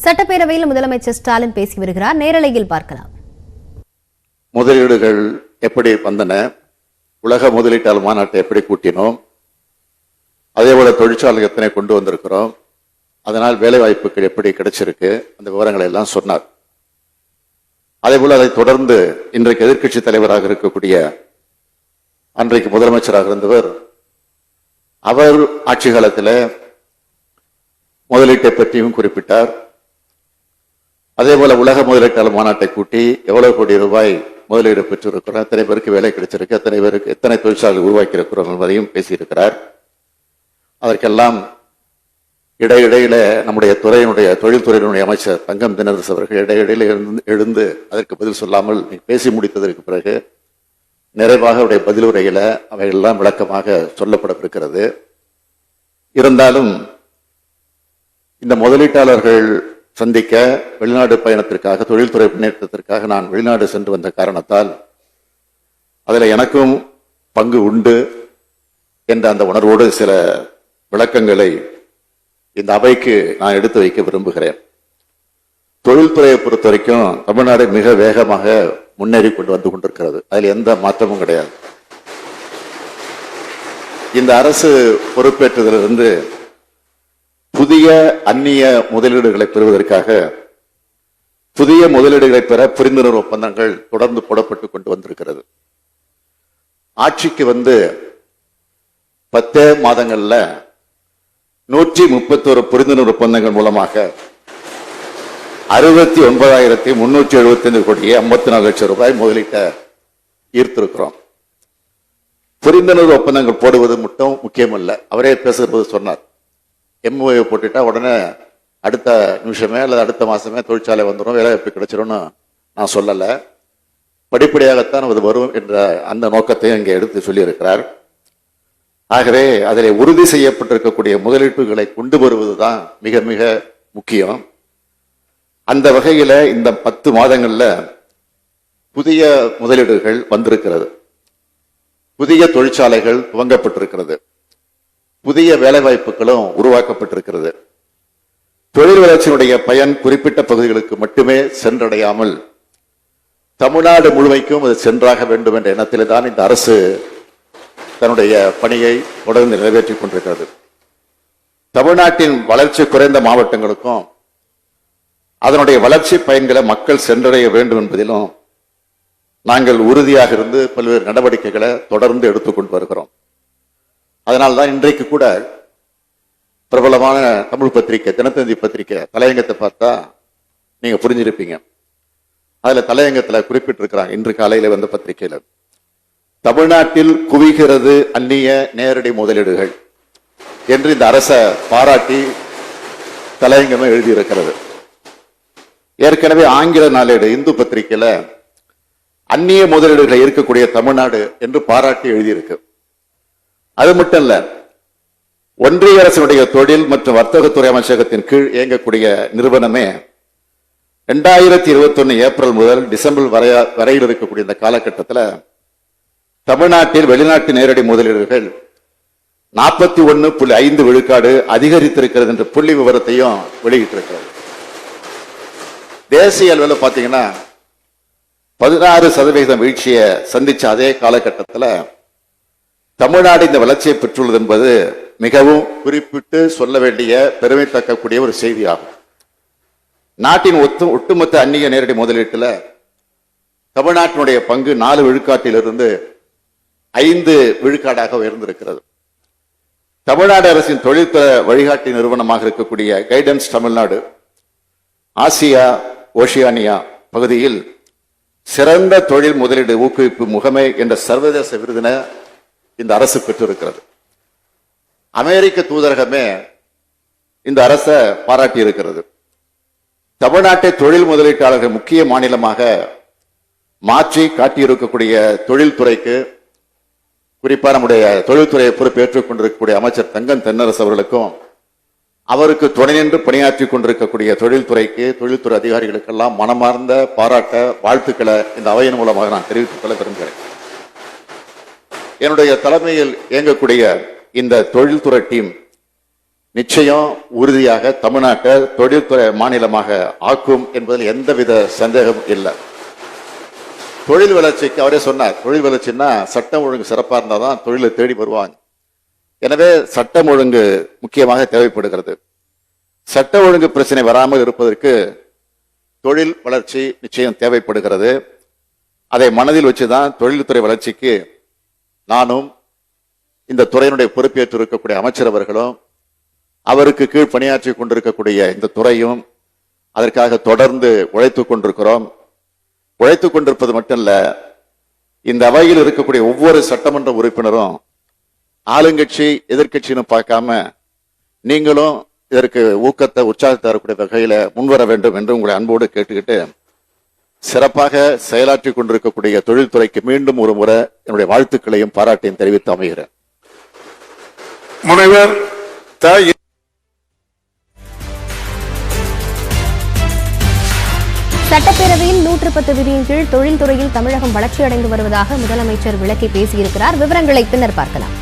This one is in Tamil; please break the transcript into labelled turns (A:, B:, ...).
A: சட்டப்பேரவையில் முதலமைச்சர் ஸ்டாலின் பேசி வருகிறார். நேரலையில் பார்க்கலாம்.
B: முதலீடுகள் எப்படி வந்தன, உலக முதலீட்டாளர் மாநாட்டை எப்படி கூட்டினோம், அதே போல தொழிற்சாலை எத்தனை கொண்டு வந்திருக்கிறோம், அதனால் வேலை வாய்ப்புகள் எப்படி கிடைச்சிருக்கு, அந்த விவரங்களை எல்லாம் சொன்னார். அதே போல அதை தொடர்ந்து இன்றைக்கு எதிர்க்கட்சி தலைவராக இருக்கக்கூடிய அன்றைக்கு முதலமைச்சராக இருந்தவர் அவர் ஆட்சி காலத்தில் முதலீட்டை பற்றியும் குறிப்பிட்டார். அதே போல உலக முதலீட்டாளர் மாநாட்டை கூட்டி எவ்வளவு கோடி ரூபாய் முதலீடு பெற்றிருக்கிறோம், எத்தனை பேருக்கு வேலை கிடைச்சிருக்கு, எத்தனை பேருக்கு எத்தனை தொழிற்சாலை உருவாக்கி இருக்கிறோம் என்பதையும் பேசியிருக்கிறார். அதற்கெல்லாம் இடையிடையில நம்முடைய துறையினுடைய தொழில்துறையினுடைய அமைச்சர் தங்கம் தினரசு அவர்கள் இடையிடையில எழுந்து அதற்கு பதில் சொல்லாமல் பேசி முடித்ததற்கு பிறகு நிறைவாக அவருடைய பதிலுரையில அவையெல்லாம் விளக்கமாக சொல்லப்படவிருக்கிறது. இருந்தாலும் இந்த முதலீட்டாளர்கள் சந்திக்க வெளிநாடு பயணத்திற்காக, தொழில்துறை முன்னேற்றத்திற்காக நான் வெளிநாடு சென்று வந்த காரணத்தால் அதில் எனக்கும் பங்கு உண்டு என்ற அந்த உணர்வோடு சில விளக்கங்களை இந்த அவைக்கு நான் எடுத்து வைக்க விரும்புகிறேன். தொழில்துறையை பொறுத்த வரைக்கும் தமிழ்நாடு மிக வேகமாக முன்னேறி கொண்டு வந்து கொண்டிருக்கிறது. அதில் எந்த மாற்றமும் கிடையாது. இந்த அரசு பொறுப்பேற்றதிலிருந்து புதிய அந்நிய முதலீடுகளை பெறுவதற்காக புதிய முதலீடுகளை பெற புரிந்துணர்வு ஒப்பந்தங்கள் தொடர்ந்து போடப்பட்டுக் கொண்டு வந்திருக்கிறது. ஆட்சிக்கு வந்து 10 மாதங்கள்ல 131 புரிந்துணர்வு ஒப்பந்தங்கள் மூலமாக 69,375 கோடியே 54 லட்சம் ரூபாய் முதலீட்டை ஈர்த்திருக்கிறோம். புரிந்துணர்வு ஒப்பந்தங்கள் போடுவது மட்டும் முக்கியமல்ல. அவரே பேசுறது சொன்னார், எம்ஓஏ போட்டுட்டா உடனே அடுத்த நிமிஷமே அல்லது அடுத்த மாசமே தொழிற்சாலை வந்துடும், வேலைவாய்ப்பு கிடைச்சிடும் நான் சொல்லல. படிப்படியாகத்தான் அது வரும் என்ற அந்த நோக்கத்தையும் இங்கே எடுத்து சொல்லியிருக்கிறார். ஆகவே அதில் உறுதி செய்யப்பட்டிருக்கக்கூடிய முதலீட்டுகளை கொண்டு வருவதுதான் மிக மிக முக்கியம். அந்த வகையில இந்த 10 மாதங்கள்ல புதிய முதலீடுகள் வந்திருக்கிறது, புதிய தொழிற்சாலைகள் துவங்கப்பட்டிருக்கிறது, புதிய வேலை வாய்ப்புகளும் உருவாக்கப்பட்டிருக்கிறது. தொழில் வளர்ச்சியினுடைய பயன் குறிப்பிட்ட பகுதிகளுக்கு மட்டுமே சென்றடையாமல் தமிழ்நாடு முழுமைக்கும் அது சென்றாக வேண்டும் என்ற எண்ணத்திலே தான் இந்த அரசு தன்னுடைய பணியை தொடர்ந்து நிறைவேற்றிக் கொண்டிருக்கிறது. தமிழ்நாட்டின் வளர்ச்சி குறைந்த மாவட்டங்களுக்கும் அதனுடைய வளர்ச்சி பயன்களை மக்கள் சென்றடைய வேண்டும் என்பதிலும் நாங்கள் உறுதியாக இருந்து பல்வேறு நடவடிக்கைகளை தொடர்ந்து எடுத்துக்கொண்டு வருகிறோம். அதனால்தான் இன்றைக்கு கூட பிரபலமான தமிழ் பத்திரிகை தினத்தந்தி பத்திரிகை தலையங்கத்தை பார்த்தா நீங்க புரிஞ்சிருப்பீங்க. அதுல தலையங்கத்துல குறிப்பிட்டிருக்கிறாங்க, இன்று காலையில வந்த பத்திரிகையில தமிழ்நாட்டில் குவிகிறது அந்நிய நேரடி முதலீடுகள் என்று இந்த அரசை பாராட்டி தலையங்கமே எழுதியிருக்கிறது. ஏற்கனவே ஆங்கில நாளேடு இந்து பத்திரிகையில அந்நிய முதலீடுகளை இருக்கக்கூடிய தமிழ்நாடு என்று பாராட்டி எழுதியிருக்கு. அது மட்டும் இல்ல, ஒன்றிய அரசினுடைய தொழில் மற்றும் வர்த்தகத்துறை அமைச்சகத்தின் கீழ் இயங்கக்கூடிய நிறுவனமே 2021 ஏப்ரல் முதல் டிசம்பர் வரையில் இருக்கக்கூடிய இந்த காலகட்டத்தில் தமிழ்நாட்டில் வெளிநாட்டு நேரடி முதலீடுகள் 41.5 விழுக்காடு அதிகரித்திருக்கிறது என்ற புள்ளி விவரத்தையும் வெளியிட்டிருக்கிறது. தேசிய அளவில் பார்த்தீங்கன்னா 16% வீழ்ச்சியை சந்திச்ச அதே காலகட்டத்தில் தமிழ்நாடு இந்த வளர்ச்சியை பெற்றுள்ளது என்பது மிகவும் குறிப்பிட்டு சொல்ல வேண்டிய பெருமை தக்கக்கூடிய ஒரு செய்தியாகும். நாட்டின் ஒட்டுமொத்த அந்நிய நேரடி முதலீட்டில் தமிழ்நாட்டினுடைய பங்கு 4 விழுக்காட்டிலிருந்து 5 விழுக்காடாக உயர்ந்திருக்கிறது. தமிழ்நாடு அரசின் தொழில்துறை வழிகாட்டி நிறுவனமாக இருக்கக்கூடிய கைடன்ஸ் தமிழ்நாடு ஆசியா ஓஷியானியா பகுதியில் சிறந்த தொழில் முதலீடு ஊக்குவிப்பு முகமை என்ற சர்வதேச விருதினை இந்த அரசு பெற்றிருக்கிறது. அமெரிக்க தூதரகமே இந்த அரசை பாராட்டி இருக்கிறது. தமிழ்நாட்டை தொழில் முதலீட்டாளர்கள் முக்கிய மாநிலமாக மாற்றி காட்டியிருக்கக்கூடிய தொழில்துறைக்கு, குறிப்பாக நம்முடைய தொழில்துறையை பொறுப்பேற்றுக் கொண்டிருக்கக்கூடிய அமைச்சர் தங்கம் தென்னரசு அவர்களுக்கும் அவருக்கு துணை நின்று பணியாற்றிக் கொண்டிருக்கக்கூடிய தொழில்துறைக்கு, தொழில்துறை அதிகாரிகளுக்கெல்லாம் மனமார்ந்த பாராட்ட வாழ்த்துக்களை இந்த அவையின் மூலமாக நான் தெரிவித்துக் கொள்ள விரும்புகிறேன். என்னுடைய தலைமையில் இயங்கக்கூடிய இந்த தொழில்துறை டீம் நிச்சயம் உறுதியாக தமிழ்நாட்டை தொழில்துறை மாநிலமாக ஆக்கும் என்பதில் எந்தவித சந்தேகமும் இல்லை. தொழில் வளர்ச்சிக்கு அவரே சொன்னார், தொழில் வளர்ச்சின்னா சட்டம் ஒழுங்கு சிறப்பா இருந்தாதான் தொழிலை தேடி வருவாங்க. எனவே சட்டம் ஒழுங்கு முக்கியமாக தேவைப்படுகிறது. சட்ட ஒழுங்கு பிரச்சனை வராமல் இருப்பதற்கு தொழில் வளர்ச்சி நிச்சயம் தேவைப்படுகிறது. அதை மனதில் வச்சுதான் தொழில்துறை வளர்ச்சிக்கு நானும் இந்த துறையினுடைய பொறுப்பேற்று இருக்கக்கூடிய அமைச்சர் அவர்களும் அவருக்கு கீழ் பணியாற்றி கொண்டிருக்கக்கூடிய இந்த துறையும் அதற்காக தொடர்ந்து உழைத்துக் கொண்டிருக்கிறோம். உழைத்துக் கொண்டிருப்பது மட்டுமல்ல, இந்த அவையில் இருக்கக்கூடிய ஒவ்வொரு சட்டமன்ற உறுப்பினரும் ஆளுங்கட்சி எதிர்கட்சின்னு பார்க்காம நீங்களும் இதற்கு ஊக்கத்தை உற்சாகத்தை தரக்கூடிய வகையில முன்வர வேண்டும் என்று உங்களை அன்போடு கேட்டுக்கிட்டு, சிறப்பாக செயலாற்றி கொண்டிருக்கக்கூடிய தொழில்துறைக்கு மீண்டும் ஒரு முறை என்னுடைய வாழ்த்துக்களையும் பாராட்டையும் தெரிவித்து அமைகிறேன்.
C: முனைவர்
A: சட்டப்பேரவையில் 110 விதியின் கீழ் தொழில்துறையில் தமிழகம் வளர்ச்சியடைந்து வருவதாக முதலமைச்சர் விளக்கி பேசியிருக்கிறார். விவரங்களை பின்னர் பார்க்கலாம்.